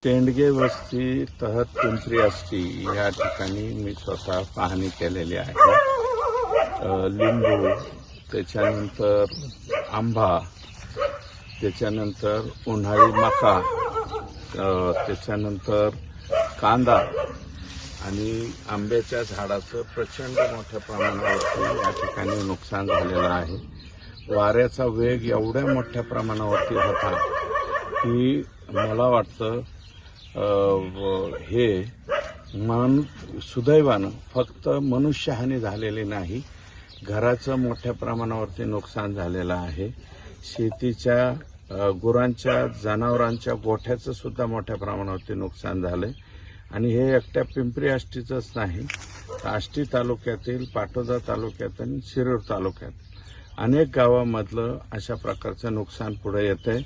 तेंडगे वस्ती तहत पिंपरी आष्टी या ठिकाणी मी स्वतः पाहणी केलेली आहे. लिंबू, त्याच्यानंतर आंबा, त्याच्यानंतर उन्हाळी मका, त्याच्यानंतर कांदा आणि आंब्याच्या झाडाचं प्रचंड मोठ्या प्रमाणावरती या ठिकाणी नुकसान झालेलं आहे. वाऱ्याचा वेग एवढ्या मोठ्या प्रमाणावरती होता की मला वाटतं हे सुदैवानं फक्त मनुष्यहानी झालेली नाही, घराचं मोठ्या प्रमाणावरती नुकसान झालेलं आहे. शेतीच्या गुरांच्या जनावरांच्या गोठ्याचं सुद्धा मोठ्या प्रमाणावरती नुकसान झालंय. आणि हे एकट्या पिंपरी आष्टीचंच नाही, आष्टी तालुक्यातील, पाटोदा तालुक्यात आणि शिरूर तालुक्यात अनेक गावांमधलं अशा प्रकारचं नुकसान पुढे येतंय.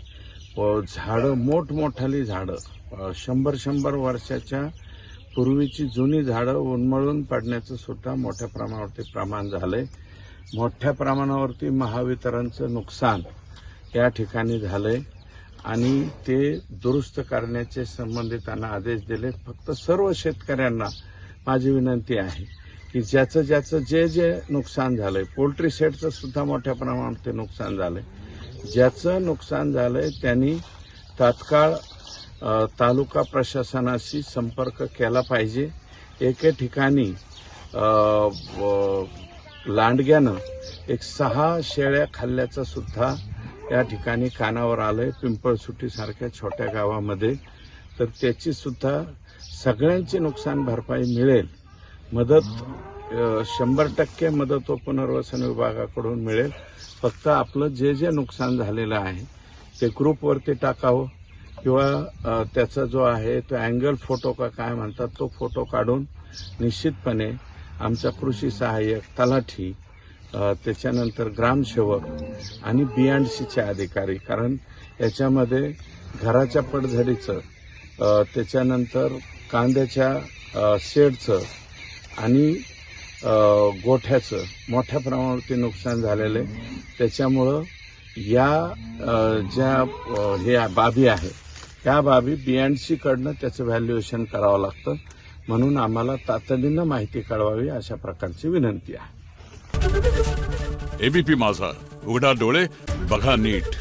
झाडं, मोठमोठाली झाडं, 100 वर्षाच्या पूर्वीची जुनी झाडं उन्मळून पडण्याचं सुद्धा मोठ्या प्रमाणावरती प्रमाण झालंय. मोठ्या प्रमाणावरती महावितरणचं नुकसान या ठिकाणी झालंय आणि ते दुरुस्त करण्याचे संबंधितांना आदेश दिले. फक्त सर्व शेतकऱ्यांना माझी विनंती आहे की ज्याचं जे नुकसान झालंय, पोल्ट्री सेटचं सुद्धा मोठ्या प्रमाणावरती नुकसान झालंय, ज्याचं नुकसान झालंय त्यांनी तात्काळ तालुका प्रशासनाशी संपर्क केला पाहिजे. एके ठिकाणी लांडग्यानं 6 शेळ्या खाल्ल्याचं सुद्धा या ठिकाणी कानावर आलंय, पिंपळसुटीसारख्या छोट्या गावामध्ये. तर त्याची सुद्धा सगळ्यांची नुकसान भरपाई मिळेल. मदत 100% मदत व पुनर्वसन विभागाकडून मिळेल. फक्त आपलं जे नुकसान झालेलं आहे ते ग्रुपवरती टाकावं किंवा त्याचा जो आहे तो अँगल फोटो का काय म्हणतात तो फोटो काढून निश्चितपणे आमचा कृषी सहाय्यक, तलाठी, त्याच्यानंतर ग्रामसेवक आणि BNCचे अधिकारी, कारण याच्यामध्ये घराच्या पडझडीचं, त्याच्यानंतर कांद्याच्या शेडचं आणि गोठ्याचं मोठ्या प्रमाणावरती नुकसान झालेलं आहे. त्याच्यामुळं ज्या बाबी आहे त्या बाबी BNC कडनं त्याचं व्हॅल्युएशन करावं लागतं. म्हणून आम्हाला तातडीनं माहिती कळवावी अशा प्रकारची विनंती आहे. ABP माझा, उघडा डोळे बघा नीट.